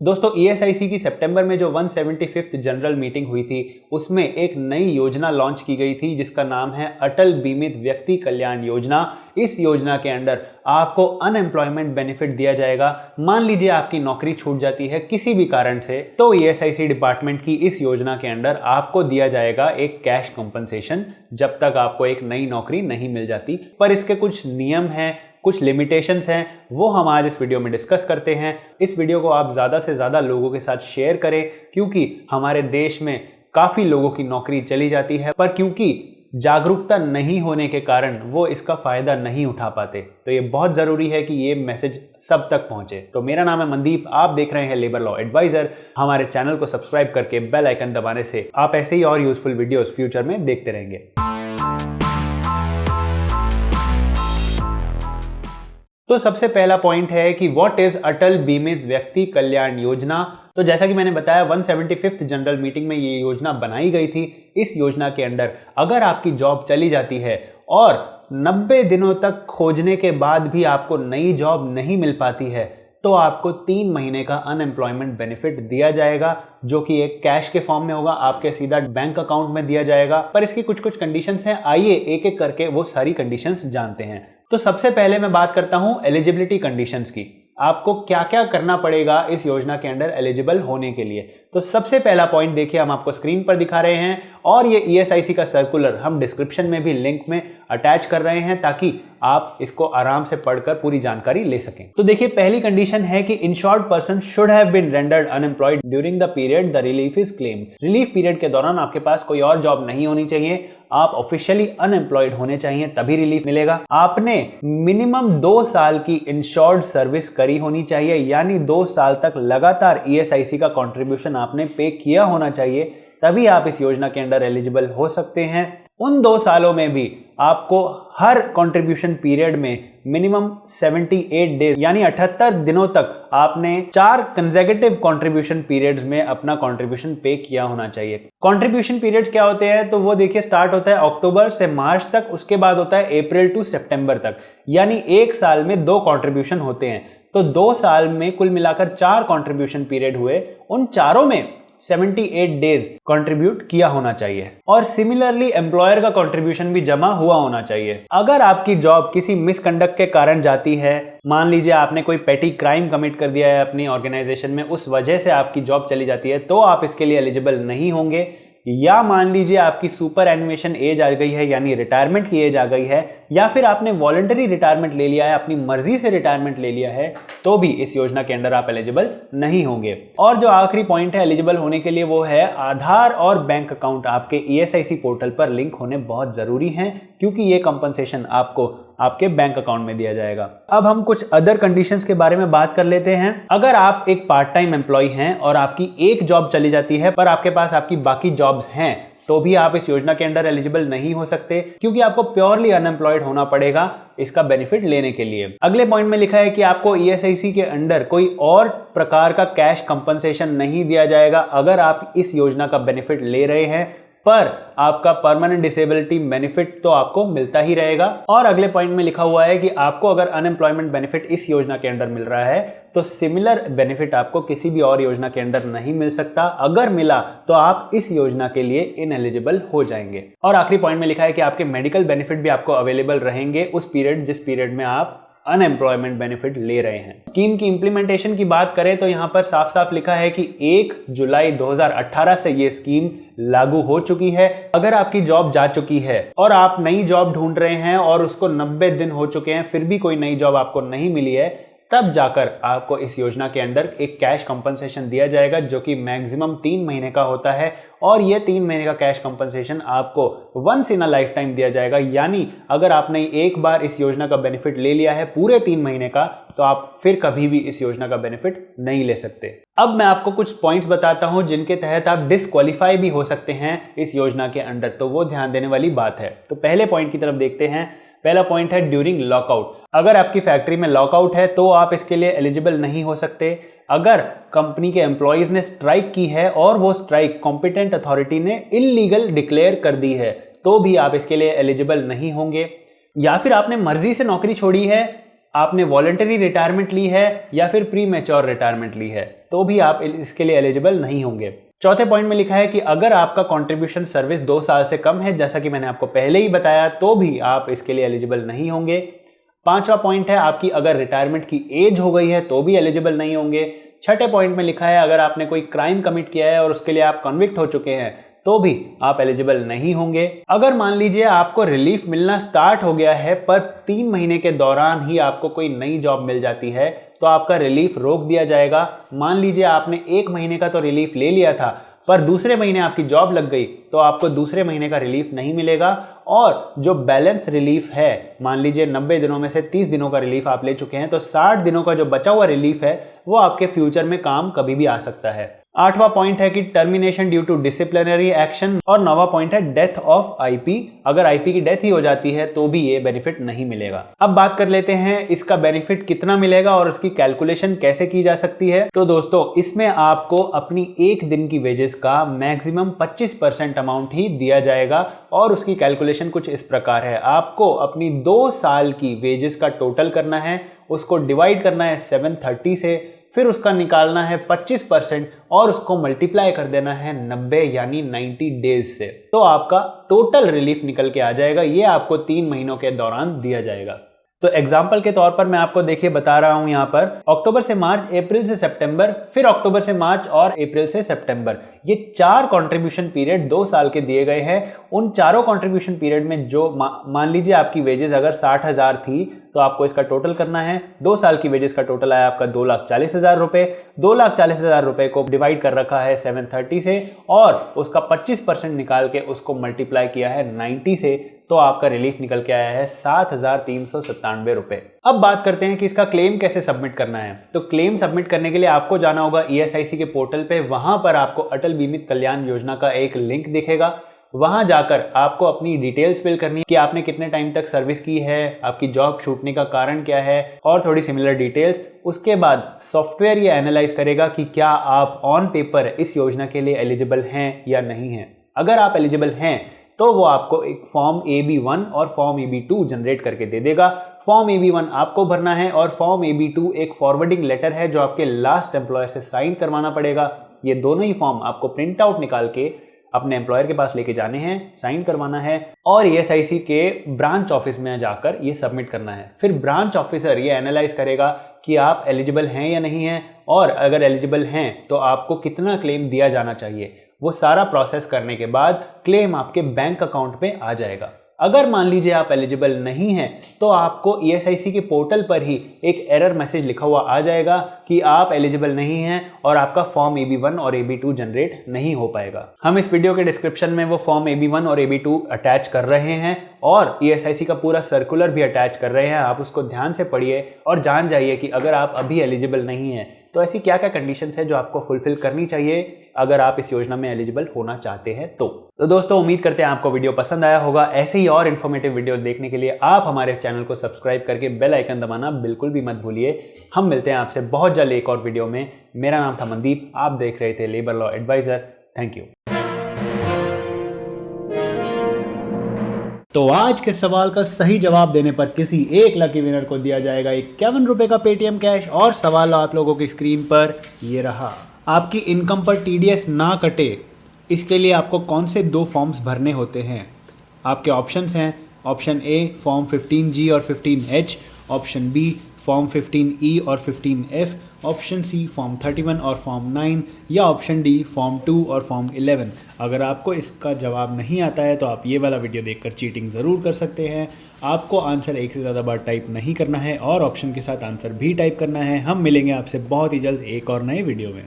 दोस्तों ईएसआईसी की सितंबर में जो 175th जनरल मीटिंग हुई थी उसमें एक नई योजना लॉन्च की गई थी जिसका नाम है अटल बीमित व्यक्ति कल्याण योजना। इस योजना के अंडर आपको अनएम्प्लॉयमेंट बेनिफिट दिया जाएगा। मान लीजिए आपकी नौकरी छूट जाती है किसी भी कारण से, तो ईएसआईसी डिपार्टमेंट की इस योजना के अंडर आपको दिया जाएगा एक कैश कंपनसेशन जब तक आपको एक नई नौकरी नहीं मिल जाती। पर इसके कुछ नियम हैं, कुछ लिमिटेशंस हैं, वो हम आज इस वीडियो में डिस्कस करते हैं। इस वीडियो को आप ज़्यादा से ज़्यादा लोगों के साथ शेयर करें क्योंकि हमारे देश में काफ़ी लोगों की नौकरी चली जाती है, पर क्योंकि जागरूकता नहीं होने के कारण वो इसका फ़ायदा नहीं उठा पाते। तो ये बहुत ज़रूरी है कि ये मैसेज सब तक पहुंचे। तो मेरा नाम है मनदीप, आप देख रहे हैं लेबर लॉ एडवाइज़र। हमारे चैनल को सब्सक्राइब करके बेल आइकन दबाने से आप ऐसे ही और यूजफुल वीडियोस फ्यूचर में देखते रहेंगे। तो सबसे पहला पॉइंट है कि व्हाट इज अटल बीमित व्यक्ति कल्याण योजना। तो जैसा कि मैंने बताया 175th जनरल मीटिंग में ये योजना बनाई गई थी। इस योजना के अंडर अगर आपकी जॉब चली जाती है और 90 दिनों तक खोजने के बाद भी आपको नई जॉब नहीं मिल पाती है तो आपको 3 महीने का अनएम्प्लॉयमेंट बेनिफिट दिया जाएगा जो कि एक कैश के फॉर्म में होगा, आपके सीधा बैंक अकाउंट में दिया जाएगा। पर इसकी कुछ कंडीशंस हैं, आइए एक एक करके वो सारी कंडीशंस जानते हैं। तो सबसे पहले मैं बात करता हूं एलिजिबिलिटी कंडीशंस की। आपको क्या क्या करना पड़ेगा इस योजना के अंडर एलिजिबल होने के लिए। तो सबसे पहला पॉइंट देखिए, हम आपको स्क्रीन पर दिखा रहे हैं और ये ईएसआईसी का सर्कुलर हम डिस्क्रिप्शन में भी लिंक में अटैच कर रहे हैं ताकि आप इसको आराम से पढ़कर पूरी जानकारी ले सकें। तो देखिए, पहली कंडीशन है कि insured person should have been rendered unemployed during the period the relief is claim. Relief period के दौरान आपके पास कोई और जॉब नहीं होनी चाहिए, आप ऑफिशियली अनएम्प्लॉयड होने चाहिए तभी रिलीफ मिलेगा। आपने मिनिमम 2 साल की इंश्योर्ड सर्विस करी होनी चाहिए, यानी 2 साल तक लगातार ईएसआईसी का कंट्रीब्यूशन आपने पे किया होना चाहिए, तभी आप इस योजना के अंडर एलिजिबल हो सकते हैं। उन 2 सालों में भी आपको हर कंट्रीब्यूशन पीरियड में मिनिमम 78 डेज यानी 78 दिनों तक आपने 4 कंसेक्यूटिव कंट्रीब्यूशन पीरियड्स में अपना कंट्रीब्यूशन पे किया होना चाहिए। कंट्रीब्यूशन पीरियड्स क्या होते हैं, तो वो देखिए स्टार्ट होता है अक्टूबर से मार्च तक, उसके बाद होता है अप्रैल टू सितंबर तक, यानी 1 साल में 2 कंट्रीब्यूशन होते हैं। तो 2 साल में कुल मिलाकर 4 कंट्रीब्यूशन पीरियड हुए, उन चारों में 78 डेज कंट्रीब्यूट किया होना चाहिए और सिमिलरली एम्प्लॉयर का कंट्रीब्यूशन भी जमा हुआ होना चाहिए। अगर आपकी जॉब किसी मिसकंडक्ट के कारण जाती है, मान लीजिए आपने कोई पेटी क्राइम कमिट कर दिया है अपनी ऑर्गेनाइजेशन में, उस वजह से आपकी जॉब चली जाती है, तो आप इसके लिए एलिजिबल नहीं होंगे। या मान लीजिए आपकी सुपर एनुमेशन एज आ गई है यानी रिटायरमेंट की एज आ गई है, या फिर आपने वॉलंटरी रिटायरमेंट ले लिया है, अपनी मर्जी से रिटायरमेंट ले लिया है, तो भी इस योजना के अंडर आप एलिजिबल नहीं होंगे। और जो आखिरी पॉइंट है एलिजिबल होने के लिए वो है आधार और बैंक अकाउंट आपके ईएसआईसी पोर्टल पर लिंक होने बहुत जरूरी हैं क्योंकि ये कंपनसेशन आपको आपके बैंक अकाउंट में दिया जाएगा। अब हम कुछ अदर कंडीशंस के बारे में बात कर लेते हैं। अगर आप एक पार्ट टाइम एम्प्लॉय हैं और आपकी एक जॉब चली जाती है पर आपके पास आपकी बाकी जॉब्स हैं, तो भी आप इस योजना के अंडर एलिजिबल नहीं हो सकते क्योंकि आपको प्योरली अनएम्प्लॉयड होना पड़ेगा इसका बेनिफिट लेने के लिए। अगले पॉइंट में लिखा है कि आपको ईएसआईसी के अंडर कोई और प्रकार का कैश कंपनसेशन नहीं दिया जाएगा अगर आप इस योजना का बेनिफिट ले रहे हैं, पर आपका परमानेंट डिसेबिलिटी बेनिफिट तो आपको मिलता ही रहेगा। और अगले पॉइंट में लिखा हुआ है कि आपको अगर अनएम्प्लॉयमेंट बेनिफिट इस योजना के अंडर मिल रहा है तो सिमिलर बेनिफिट आपको किसी भी और योजना के अंडर नहीं मिल सकता। अगर मिला तो आप इस योजना के लिए इनएलिजिबल हो जाएंगे। और आखिरी पॉइंट में लिखा है कि आपके मेडिकल बेनिफिट भी आपको अवेलेबल रहेंगे उस पीरियड जिस पीरियड में आप अनएम्प्लॉयमेंट बेनिफिट ले रहे हैं। स्कीम की इंप्लीमेंटेशन की बात करें तो यहां पर साफ साफ लिखा है कि 1 जुलाई 2018 से ये स्कीम लागू हो चुकी है। अगर आपकी जॉब जा चुकी है और आप नई जॉब ढूंढ रहे हैं और उसको 90 दिन हो चुके हैं फिर भी कोई नई जॉब आपको नहीं मिली है, तब जाकर आपको इस योजना के अंदर एक कैश कंपनसेशन दिया जाएगा जो कि मैक्सिमम 3 महीने का होता है। और ये 3 महीने का कैश कंपनसेशन आपको once in a life time दिया जाएगा, यानी अगर आपने एक बार इस योजना का बेनिफिट ले लिया है पूरे 3 महीने का तो आप फिर कभी भी इस योजना का बेनिफिट नहीं ले सकते। अब मैं आपको कुछ पॉइंट्स बताता हूं जिनके तहत आप डिस्क्वालीफाई भी हो सकते हैं इस योजना के अंडर, तो वो ध्यान देने वाली बात है। तो पहले पॉइंट की तरफ देखते हैं। पहला पॉइंट है ड्यूरिंग लॉकआउट। अगर आपकी फैक्ट्री में लॉकआउट है तो आप इसके लिए एलिजिबल नहीं हो सकते। अगर कंपनी के एम्प्लॉयज ने स्ट्राइक की है और वो स्ट्राइक कॉम्पिटेंट अथॉरिटी ने इल्लीगल डिक्लेयर कर दी है तो भी आप इसके लिए एलिजिबल नहीं होंगे। या फिर आपने मर्जी से नौकरी छोड़ी है, आपने वॉलंटरी रिटायरमेंट ली है या फिर प्री मैच्योर रिटायरमेंट ली है तो भी आप इसके लिए एलिजिबल नहीं होंगे। चौथे पॉइंट में लिखा है कि अगर आपका कंट्रीब्यूशन सर्विस 2 साल से कम है, जैसा कि मैंने आपको पहले ही बताया, तो भी आप इसके लिए एलिजिबल नहीं होंगे। पांचवा पॉइंट है आपकी अगर रिटायरमेंट की एज हो गई है तो भी एलिजिबल नहीं होंगे। छठे पॉइंट में लिखा है अगर आपने कोई क्राइम कमिट किया है और उसके लिए आप कन्विक्ट हो चुके हैं तो भी आप एलिजिबल नहीं होंगे। अगर मान लीजिए आपको रिलीफ मिलना स्टार्ट हो गया है पर 3 महीने के दौरान ही आपको कोई नई जॉब मिल जाती है तो आपका रिलीफ रोक दिया जाएगा। मान लीजिए आपने 1 महीने का तो रिलीफ ले लिया था पर दूसरे महीने आपकी जॉब लग गई तो आपको दूसरे महीने का रिलीफ नहीं मिलेगा और जो बैलेंस रिलीफ है, मान लीजिए 90 दिनों में से 30 दिनों का रिलीफ आप ले चुके हैं तो 60 दिनों का जो बचा हुआ रिलीफ है वो आपके फ्यूचर में काम कभी भी आ सकता है। आठवां पॉइंट है कि termination due to disciplinary action और नौवां पॉइंट है डेथ ऑफ आईपी। अगर आईपी की डेथ ही हो जाती है तो भी ये बेनिफिट नहीं मिलेगा। अब बात कर लेते हैं इसका बेनिफिट कितना मिलेगा और उसकी कैलकुलेशन कैसे की जा सकती है। तो दोस्तों इसमें आपको अपनी 1 दिन की वेजेस का मैक्सिमम 25% अमाउंट ही दिया जाएगा और उसकी कैलकुलेशन कुछ इस प्रकार है। आपको अपनी 2 साल की वेजेस का टोटल करना है, उसको डिवाइड करना है 730 से, फिर उसका निकालना है 25% और उसको मल्टीप्लाई कर देना है 90 यानी 90 डेज से, तो आपका टोटल रिलीफ निकल के आ जाएगा। ये आपको 3 महीनों के दौरान दिया जाएगा। तो एग्जाम्पल के तौर पर मैं आपको देखिए बता रहा हूं यहाँ पर अक्टूबर से मार्च, अप्रैल से सितंबर, फिर अक्टूबर से मार्च और अप्रैल से सितंबर, ये 4 कंट्रीब्यूशन पीरियड 2 साल के दिए गए हैं। उन चारों कंट्रीब्यूशन पीरियड में जो मान लीजिए आपकी वेजेस अगर 60,000 थी तो आपको इसका टोटल करना है। 2 साल की वेजेस का टोटल आया आपका 2,40,000 रुपए। 2,40,000 रुपए को डिवाइड कर रखा है 730 से और उसका 25% निकाल के उसको मल्टीप्लाई किया है 90 से, तो आपका रिलीफ निकल के आया है 7,397 रुपए। अब बात करते हैं कि इसका क्लेम कैसे सबमिट करना है। तो क्लेम सबमिट करने के लिए आपको जाना होगा ESIC के पोर्टल पे। वहां पर आपको अटल बीमित कल्याण योजना का एक लिंक दिखेगा। वहां जाकर आपको अपनी डिटेल्स फिल करनी है कि आपने कितने टाइम तक सर्विस की है, आपकी जॉब छूटने का कारण क्या है और थोड़ी सिमिलर डिटेल्स। उसके बाद सॉफ्टवेयर ये एनालाइज करेगा कि क्या आप ऑन पेपर इस योजना के लिए एलिजिबल हैं या नहीं हैं। अगर आप एलिजिबल हैं तो वो आपको एक फॉर्म AB1 और फॉर्म AB2 जनरेट करके दे देगा। फॉर्म AB1 आपको भरना है और फॉर्म AB2 एक फॉरवर्डिंग लेटर है जो आपके लास्ट एम्प्लॉयर से साइन करवाना पड़ेगा। ये दोनों ही फॉर्म आपको प्रिंट आउट निकाल के अपने एम्प्लॉयर के पास लेके जाने हैं, साइन करवाना है और ESIC के ब्रांच ऑफिस में जाकर ये सबमिट करना है। फिर ब्रांच ऑफिसर ये एनालाइज करेगा कि आप एलिजिबल हैं या नहीं हैं और अगर एलिजिबल हैं तो आपको कितना क्लेम दिया जाना चाहिए। वो सारा प्रोसेस करने के बाद क्लेम आपके बैंक अकाउंट में आ जाएगा। अगर मान लीजिए आप एलिजिबल नहीं हैं तो आपको ESIC के पोर्टल पर ही एक एरर मैसेज लिखा हुआ आ जाएगा कि आप एलिजिबल नहीं हैं और आपका फॉर्म AB1 और AB2 जनरेट नहीं हो पाएगा। हम इस वीडियो के डिस्क्रिप्शन में वो फॉर्म AB1 और AB2 अटैच कर रहे हैं और ESIC का पूरा सर्कुलर भी अटैच कर रहे हैं। आप उसको ध्यान से पढ़िए और जान जाइए कि अगर आप अभी एलिजिबल नहीं हैं तो ऐसी क्या क्या कंडीशंस है जो आपको फुलफिल करनी चाहिए अगर आप इस योजना में एलिजिबल होना चाहते हैं। तो दोस्तों उम्मीद करते हैं आपको वीडियो पसंद आया होगा। ऐसे ही और इन्फॉर्मेटिव वीडियोस देखने के लिए आप हमारे चैनल को सब्सक्राइब करके बेल आइकन दबाना बिल्कुल भी मत भूलिए। हम मिलते हैं आपसे बहुत जल्द एक और वीडियो में। मेरा नाम था मनदीप, आप देख रहे थे labour law adviser. Thank you. तो आज के सवाल का सही जवाब देने पर किसी एक लकी विनर को दिया जाएगा 51 रुपए का पेटीएम कैश। और सवाल आप लोगों की स्क्रीन पर ये रहा। आपकी इनकम पर TDS ना कटे इसके लिए आपको कौन से 2 फॉर्म्स भरने होते हैं। आपके ऑप्शंस हैं ऑप्शन A फॉर्म 15G और 15H, option B form 15E और 15F, ऑप्शन C फॉर्म 31 और फॉर्म 9 या ऑप्शन D फॉर्म 2 और फॉर्म 11। अगर आपको इसका जवाब नहीं आता है तो आप ये वाला वीडियो देखकर चीटिंग ज़रूर कर सकते हैं। आपको आंसर एक से ज़्यादा बार टाइप नहीं करना है और ऑप्शन के साथ आंसर भी टाइप करना है। हम मिलेंगे आपसे बहुत ही जल्द एक और नए वीडियो में।